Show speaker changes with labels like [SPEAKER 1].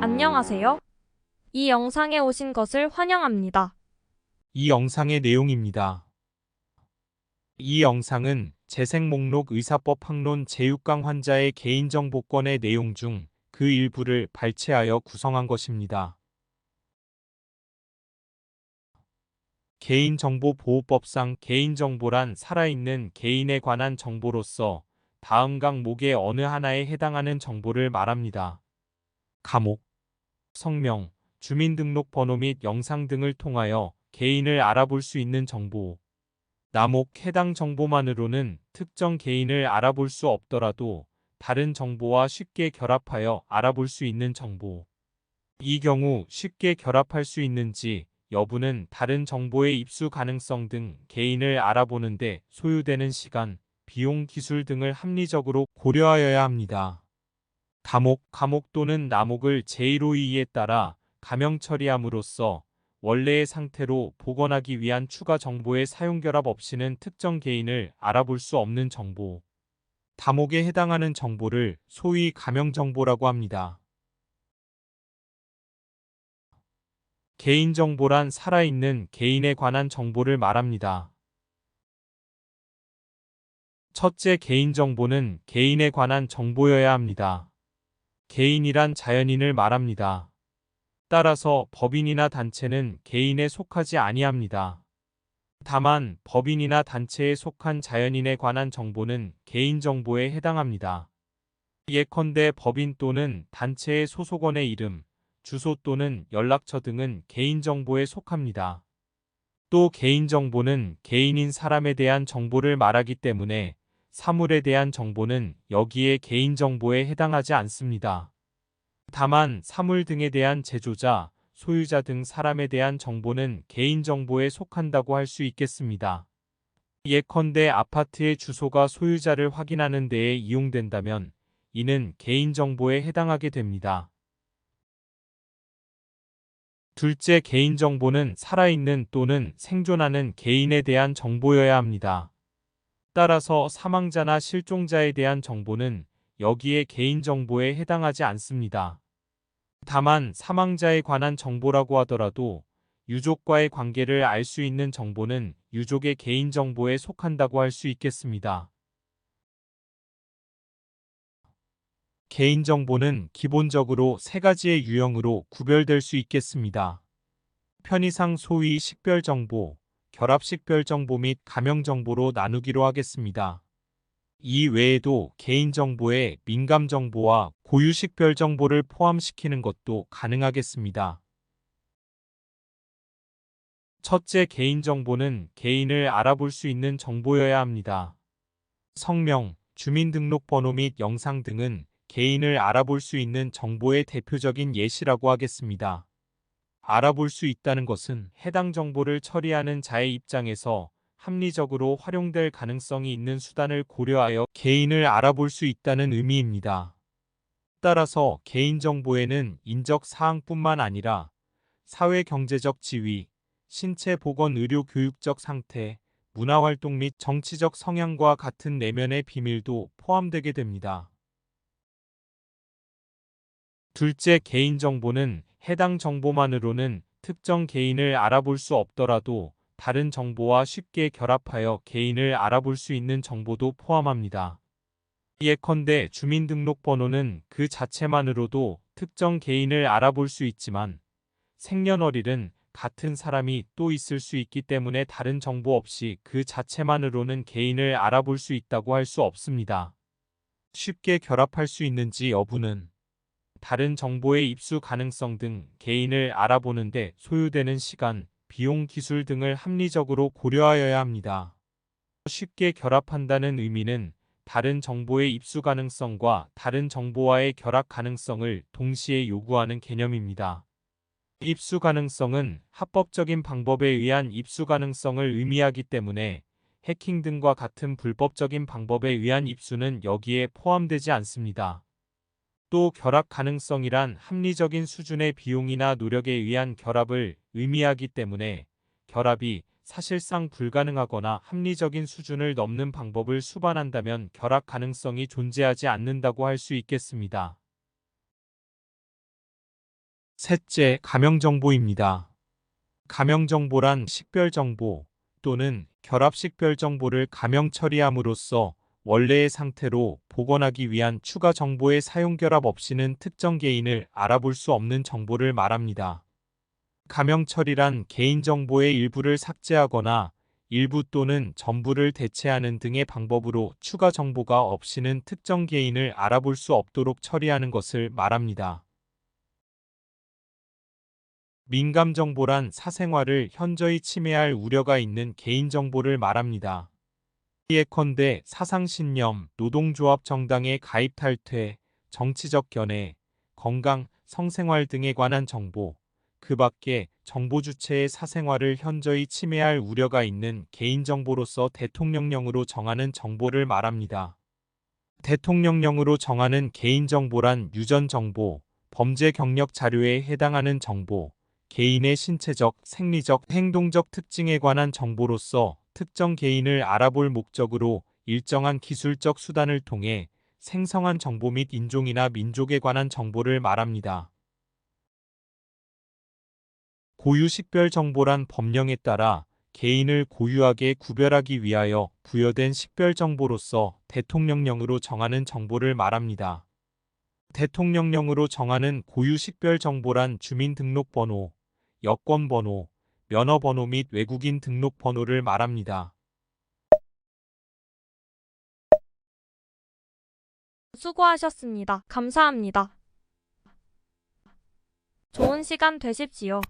[SPEAKER 1] 안녕하세요. 이 영상에 오신 것을 환영합니다.
[SPEAKER 2] 이 영상의 내용입니다. 이 영상은 재생목록 의사법 항론 제6강 환자의 개인정보권의 내용 중 그 일부를 발췌하여 구성한 것입니다. 개인정보보호법상 개인정보란 살아있는 개인에 관한 정보로서 다음 강목의 어느 하나에 해당하는 정보를 말합니다. 감옥, 성명, 주민등록번호 및 영상 등을 통하여 개인을 알아볼 수 있는 정보. 남목 해당 정보만으로는 특정 개인을 알아볼 수 없더라도 다른 정보와 쉽게 결합하여 알아볼 수 있는 정보. 이 경우 쉽게 결합할 수 있는지 여부는 다른 정보의 입수 가능성 등 개인을 알아보는 데 소요되는 시간, 비용, 기술 등을 합리적으로 고려하여야 합니다. 감옥 또는 남목을 제1호이에 따라 가명 처리함으로써 원래의 상태로 복원하기 위한 추가 정보의 사용 결합 없이는 특정 개인을 알아볼 수 없는 정보. 다목에 해당하는 정보를 소위 가명정보라고 합니다. 개인정보란 살아있는 개인에 관한 정보를 말합니다. 첫째, 개인정보는 개인에 관한 정보여야 합니다. 개인이란 자연인을 말합니다. 따라서 법인이나 단체는 개인에 속하지 아니합니다. 다만 법인이나 단체에 속한 자연인에 관한 정보는 개인정보에 해당합니다. 예컨대 법인 또는 단체의 소속원의 이름, 주소 또는 연락처 등은 개인정보에 속합니다. 또 개인정보는 개인인 사람에 대한 정보를 말하기 때문에 사물에 대한 정보는 여기에 개인정보에 해당하지 않습니다. 다만 사물 등에 대한 제조자, 소유자 등 사람에 대한 정보는 개인정보에 속한다고 할 수 있겠습니다. 예컨대 아파트의 주소가 소유자를 확인하는 데에 이용된다면 이는 개인정보에 해당하게 됩니다. 둘째, 개인정보는 살아있는 또는 생존하는 개인에 대한 정보여야 합니다. 따라서 사망자나 실종자에 대한 정보는 여기에 개인정보에 해당하지 않습니다. 다만 사망자에 관한 정보라고 하더라도 유족과의 관계를 알 수 있는 정보는 유족의 개인정보에 속한다고 할 수 있겠습니다. 개인정보는 기본적으로 세 가지의 유형으로 구별될 수 있겠습니다. 편의상 소위 식별정보, 결합식별정보 및 가명정보로 나누기로 하겠습니다. 이 외에도 개인정보에 민감정보와 고유식별정보를 포함시키는 것도 가능하겠습니다. 첫째, 개인정보는 개인을 알아볼 수 있는 정보여야 합니다. 성명, 주민등록번호 및 영상 등은 개인을 알아볼 수 있는 정보의 대표적인 예시라고 하겠습니다. 알아볼 수 있다는 것은 해당 정보를 처리하는 자의 입장에서 합리적으로 활용될 가능성이 있는 수단을 고려하여 개인을 알아볼 수 있다는 의미입니다. 따라서 개인정보에는 인적 사항뿐만 아니라 사회 경제적 지위, 신체 보건 의료 교육적 상태, 문화활동 및 정치적 성향과 같은 내면의 비밀도 포함되게 됩니다. 둘째, 개인정보는 해당 정보만으로는 특정 개인을 알아볼 수 없더라도 다른 정보와 쉽게 결합하여 개인을 알아볼 수 있는 정보도 포함합니다. 예컨대 주민등록번호는 그 자체만으로도 특정 개인을 알아볼 수 있지만 생년월일은 같은 사람이 또 있을 수 있기 때문에 다른 정보 없이 그 자체만으로는 개인을 알아볼 수 있다고 할 수 없습니다. 쉽게 결합할 수 있는지 여부는 다른 정보의 입수 가능성 등 개인을 알아보는 데 소요되는 시간, 비용, 기술 등을 합리적으로 고려하여야 합니다. 쉽게 결합한다는 의미는 다른 정보의 입수 가능성과 다른 정보와의 결합 가능성을 동시에 요구하는 개념입니다. 입수 가능성은 합법적인 방법에 의한 입수 가능성을 의미하기 때문에 해킹 등과 같은 불법적인 방법에 의한 입수는 여기에 포함되지 않습니다. 또 결합 가능성이란 합리적인 수준의 비용이나 노력에 의한 결합을 의미하기 때문에 결합이 사실상 불가능하거나 합리적인 수준을 넘는 방법을 수반한다면 결합 가능성이 존재하지 않는다고 할 수 있겠습니다. 셋째, 가명정보입니다. 가명정보란 식별정보 또는 결합식별정보를 가명 처리함으로써 원래의 상태로 복원하기 위한 추가 정보의 사용 결합 없이는 특정 개인을 알아볼 수 없는 정보를 말합니다. 가명 처리란 개인정보의 일부를 삭제하거나 일부 또는 전부를 대체하는 등의 방법으로 추가 정보가 없이는 특정 개인을 알아볼 수 없도록 처리하는 것을 말합니다. 민감정보란 사생활을 현저히 침해할 우려가 있는 개인정보를 말합니다. 예컨대 사상신념, 노동조합 정당의 가입 탈퇴, 정치적 견해, 건강, 성생활 등에 관한 정보, 그 밖에 정보 주체의 사생활을 현저히 침해할 우려가 있는 개인정보로서 대통령령으로 정하는 정보를 말합니다. 대통령령으로 정하는 개인정보란 유전정보, 범죄 경력 자료에 해당하는 정보, 개인의 신체적, 생리적, 행동적 특징에 관한 정보로서 특정 개인을 알아볼 목적으로 일정한 기술적 수단을 통해 생성한 정보 및 인종이나 민족에 관한 정보를 말합니다. 고유식별 정보란 법령에 따라 개인을 고유하게 구별하기 위하여 부여된 식별 정보로서 대통령령으로 정하는 정보를 말합니다. 대통령령으로 정하는 고유식별 정보란 주민등록번호, 여권번호, 면허번호 및 외국인 등록번호를 말합니다.
[SPEAKER 1] 수고하셨습니다. 감사합니다. 좋은 시간 되십시오.